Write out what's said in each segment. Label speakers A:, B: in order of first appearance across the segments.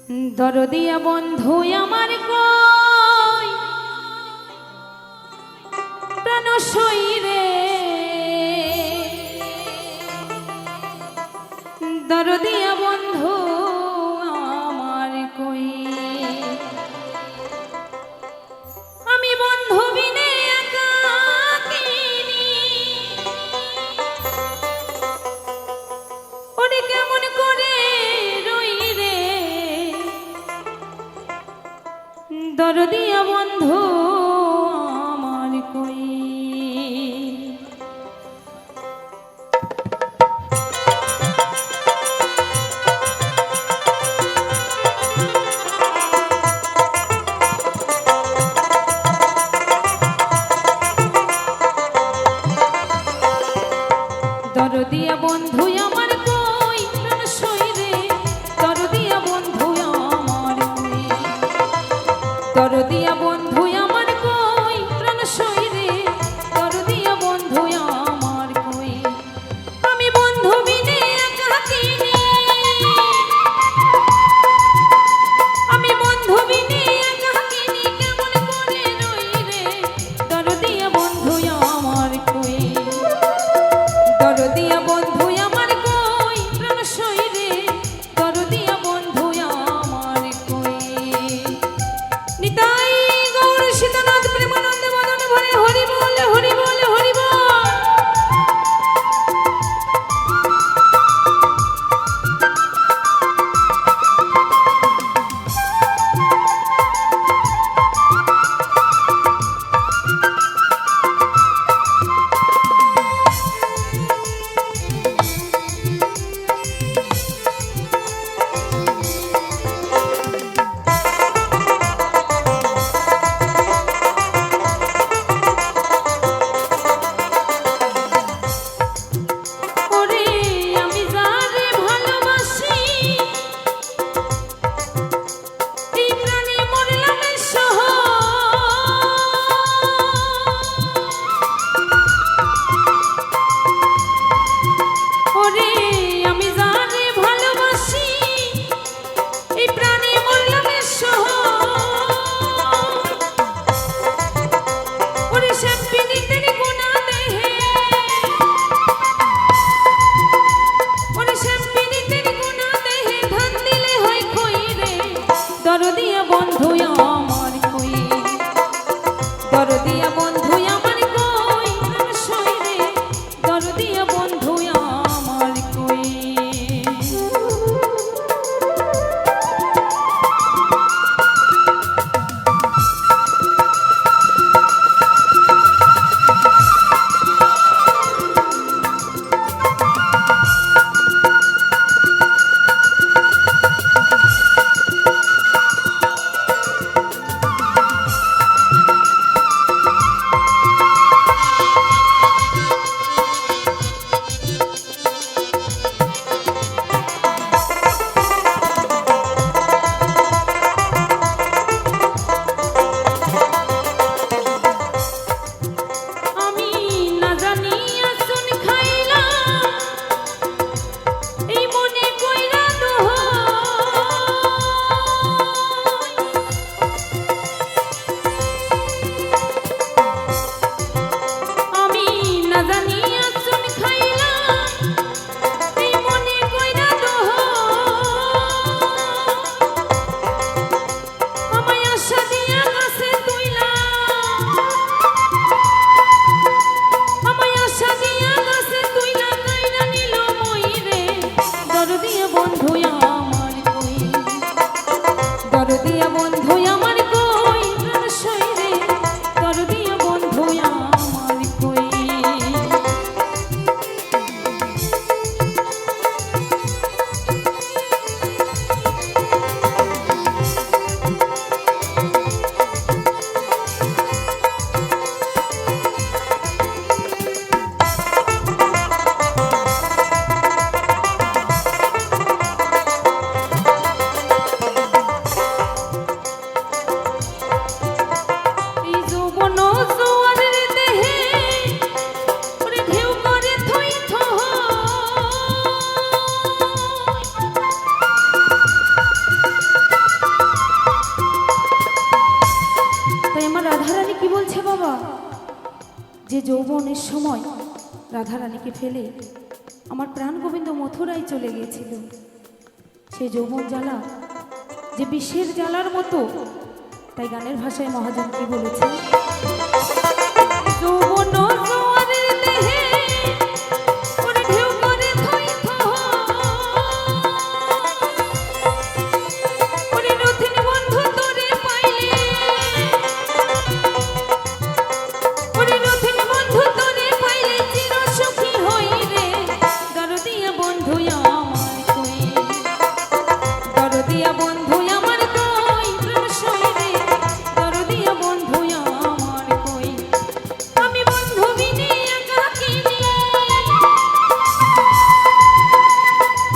A: দরদিয়া বন্ধু আমার কই প্রাণ সইরে দরদিয়া বন্ধু আমার কই আমি বন্ধু বিনে একাকিনী ওরে কেমন করে রই রে দরদিয়া বন্ধু আমার কই দরদিয়া বন্ধু আমার কই প্রাণ সইরে দরদিয়া বন্ধু আমার কই দরদিয়া বন্ধু আমার কই প্রাণ সইরে দরদিয়া বন্ধু আমার কই আমি বন্ধু বিনে একাকিনী আমি বন্ধু বিনে একাকিনী কেমন করে রই রে দরদিয়া বন্ধু আমার কই দরদিয়া বন্ধু আমার কই প্রাণ সইরে দরদিয়া বন্ধু আমার কই নিতাই গৌর সীতানাথ প্রেমানন্দ মদন ভরে হরি বল হরি বল হরি বল দরদিয়া বন্ধু আমার কই দরদিয়া বন্ধু আমার কই প্রাণ সইরে দরদিয়া বন্ধু আমার কই যে যৌবনের সময় রাধারানীকে ফেলে আমার প্রাণ গোবিন্দ মথুরায় চলে গিয়েছিল, সেই যৌবন জ্বালা যে বিষের জ্বালার মতো। তাই গানের ভাষায় মহাজন কি বলেছে, যৌবন জোয়ারের দেহে ওরে ঢেউ করে থই থই, ওরে নতুন বন্ধু তোরে পাইলে, ওরে নতুন বন্ধু তোরে পাইলে চির সুখী হই রে, দরদিয়া বন্ধু আমার কই, দরদিয়া বন্ধু আমার কই, প্রাণ সই রে, দরদিয়া বন্ধু আমার কই। আমি বন্ধু বিনে একাকিনী,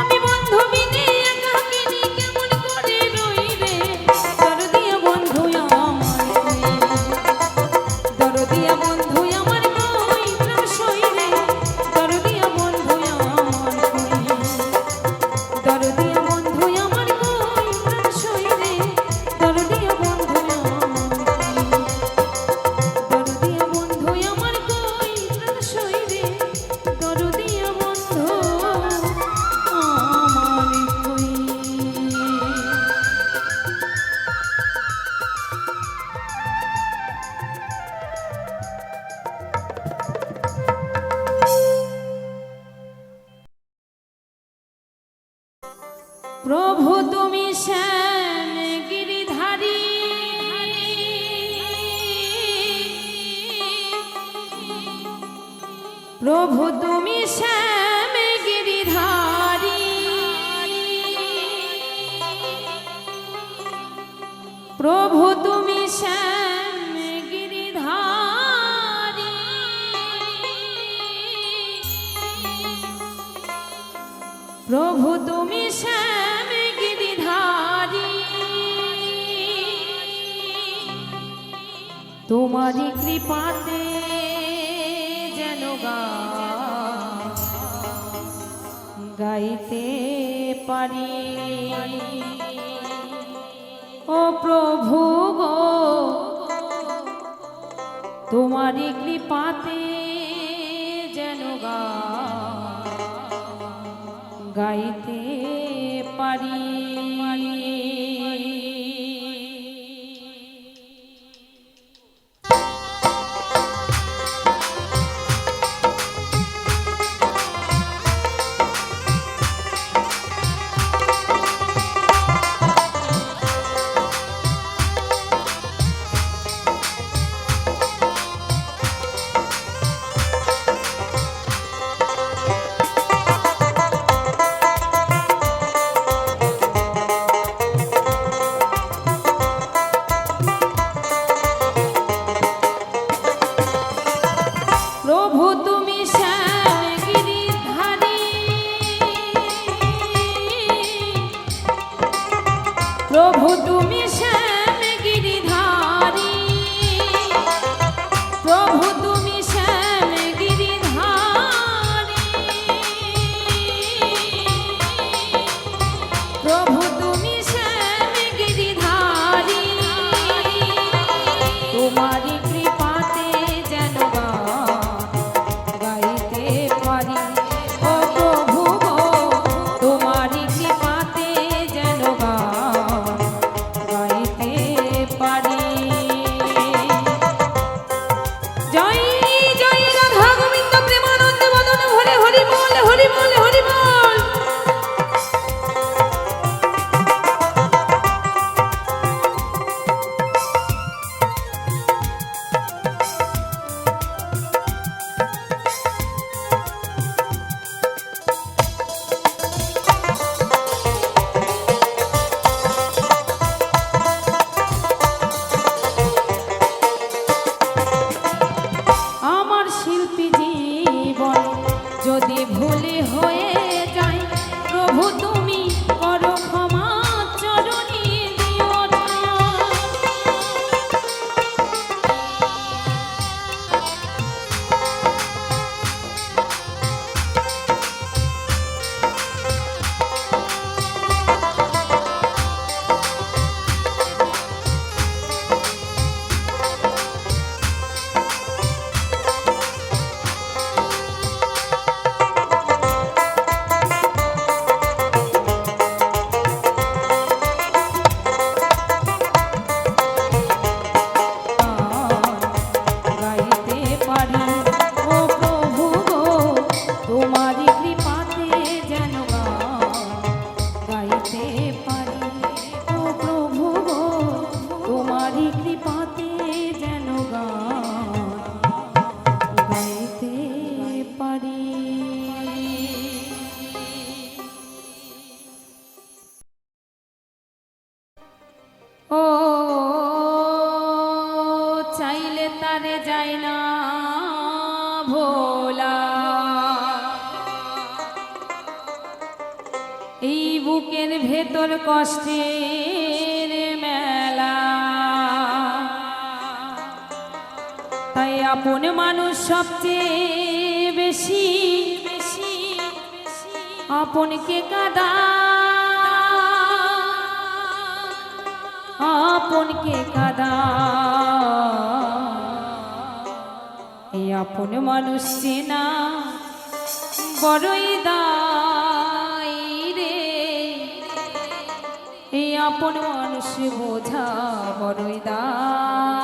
A: আমি বন্ধু বিনে একাকিনী কেমন করে রই রে, দরদিয়া বন্ধু আমার কই, দরদিয়া বন্ধু আমার কই, প্রাণ সই রে, দরদিয়া বন্ধু আমার কই, দরদিয়া বন্ধু আমার কই, প্রাণ সই রে, দরদিয়া বন্ধু আমার কই, দরদিয়া বন্ধু আমার কই, প্রাণ সই রে, দরদিয়া বন্ধু আমার কই। প্রভু তুমি শ্যাম গিরিধারী, প্রভু তুমি শ্যাম গিরিধারী, প্রভু তুমি শ্যাম গিরিধারী, প্রভু তুমি শ্যাম গিরিধারী, তোমারি কৃপাতে যেন গাইতে পারি, ও প্রভু গো তোমারি কৃপাতে যেন গাইতে পারি। প্রভু তুমি শ্যাম গিরিধারী, প্রভু তুমি শ্যাম গিরিধারী, প্রভু তুমি শ্যাম গিরিধারী, প্রভু তুমি শ্যাম গিরিধারী, তোমারি কৃপাতে যেন গাইতে পারি, ও প্রভু গো তোমারি কৃপাতে যেন গাইতে ও চাইলে তারে যায় না ভোলা, এই বুকের ভেতর কষ্টের মেলা, তাই আপন মানুষ সবচেয়ে বেশি বেশি আপনকে কাঁদা, আপনকে কাঁদা, এই আপন মানুষ চেনা বড়ই দায় রে, এই আপন মানুষ বোঝা বড়ই দায়।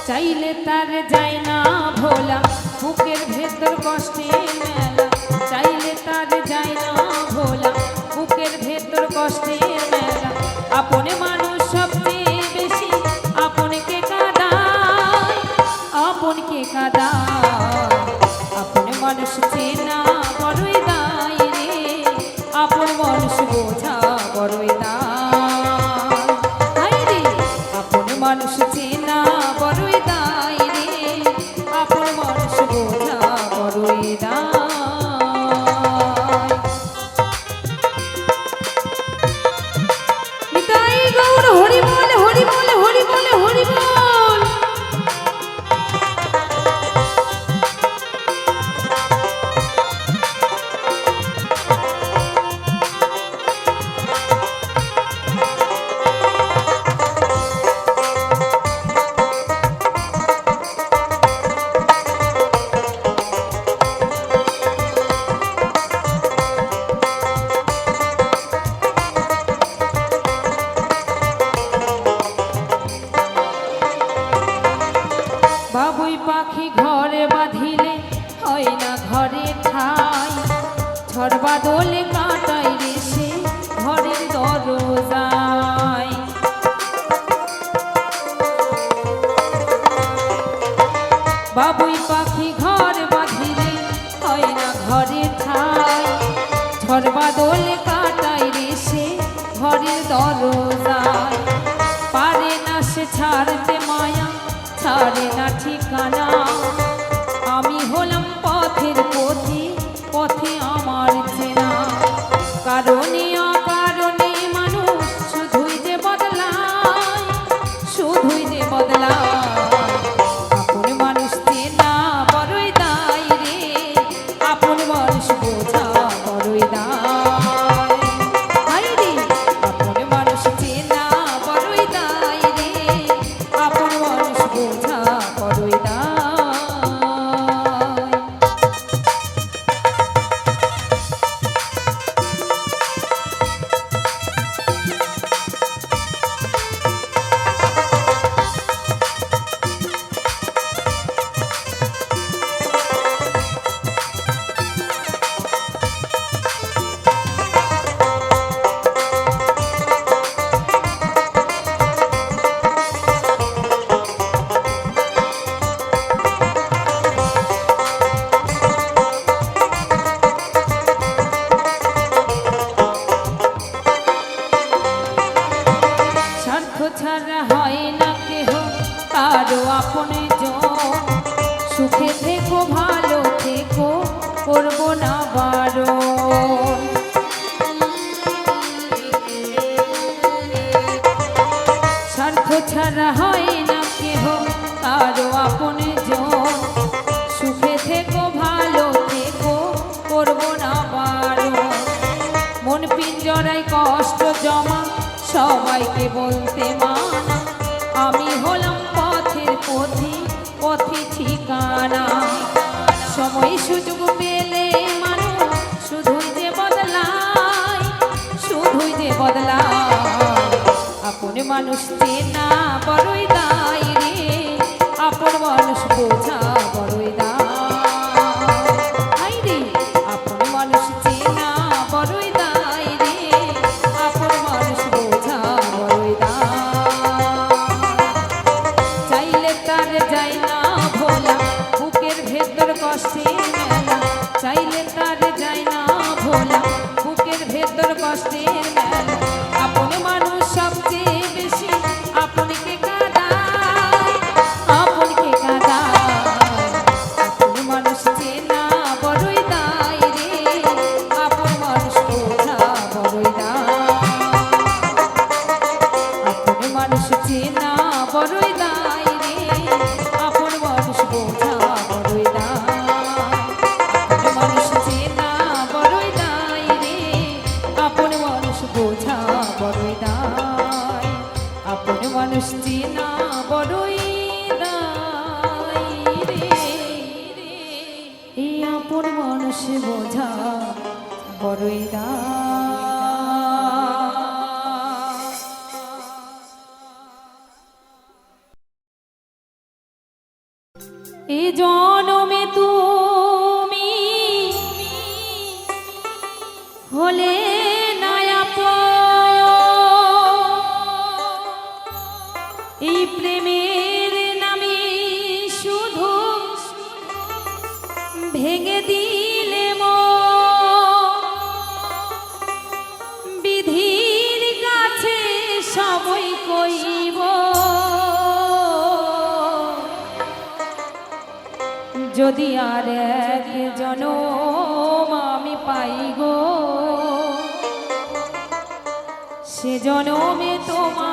A: চাইলে তার যায় না ভোলা, বুকের ভেতর কষ্টের মেলা, চাইলে তার যায় না ভোলা, বুকের ভেতর কষ্টের মেলা, আপন মানুষ সবচেয়ে বেশি আপনকে কাঁদায়, আপনকে কাঁদায়, আপন মানুষ চেনা বড়ই দায় রে, আপন মানুষ বোঝা বড়ই দায় রে, আপন মানুষ চেনা বড়ই দায় রে, আপন মানুষ বোঝা বড়ই দায়। নিতাই গৌর হরি বল হরি বল হরি বল হরি বল। বাবুই পাখি ঘরে বাঁধিলে হয় না ঘরে ঠাই, ঝড় বাদলে কাটাই রে সে ঘরের দরজায়, বাবুই পাখি ঘর বাঁধিলে হয় না ঘরে ঠাই, ঝড় বাদলে কাটাই রে সে ঘরের দরজায়, পারে না সে ছাড়তে মায়া, ছাড়ে না ঠিকানা, আমি হলাম পথের পথি, পথে আমার চেনা, কারণে অকারণে মানুষ শুধুই যে বদলায়, শুধুই যে বদলায়, আপন মানুষ চেনা বড়ই দায় রে, আপন মানুষ বোঝা বড়ই দায় রে, আপন মানুষ চেনা বড়ই দায় রে, আপন মানুষ বোঝা বড়ই দায়। ছাড়া হয় না কেহ কারো আপনে জন, সুখে থেকো ভালো থেকো করবো না বারণ, স্বার্থ ছাড়া হয় না কেহ কারো আপনে জন, সুখে থেকো ভালো থেকো করবো না বারণ, মন পিঞ্জরায় কষ্ট জমা সবাইকে বলতে মানা, আমি মানুষ চেনা বড়ই দায় রে, আপন মানুষ বোঝা বড়ই দায় রে, আপন মানুষ চেনা বড়ই দায় রে, আপন মানুষ বোঝা বড়ই দায়। চাইলে তার যায় না ভোলা, বুকের ভেতর কষ্টের মেলা, চাইলে তার যায় না ভোলা, বুকের ভেতর কষ্টের মেলা। আপন মানুষ সবচেয়ে বেশি আপনকে কাঁদায়, আপনকে কাঁদায়। আপন মানুষ চেনা বড়ই দায় রে, আপন মানুষ বোঝা বড়ই দায়। আপন মানুষ চেনা বড়ই দায় রে, আপন মানুষ বোঝা বড়ই দায়। আপন মানুষ চেনা বড়ই দায় রে, আপন মানুষ বোঝা বড়ই দায়। আপন মানুষ চেনা বড়ই দায় রে, এই আপন মানুষ বোঝা বড়ই দায়। এ জনমে তুমি হলে এই প্রেমের নামে শুধু ভেঙে দিলে বিধির কাছে সবই কইব, যদি আর এক জনম আমি পাই গো, সে জনমে তোমার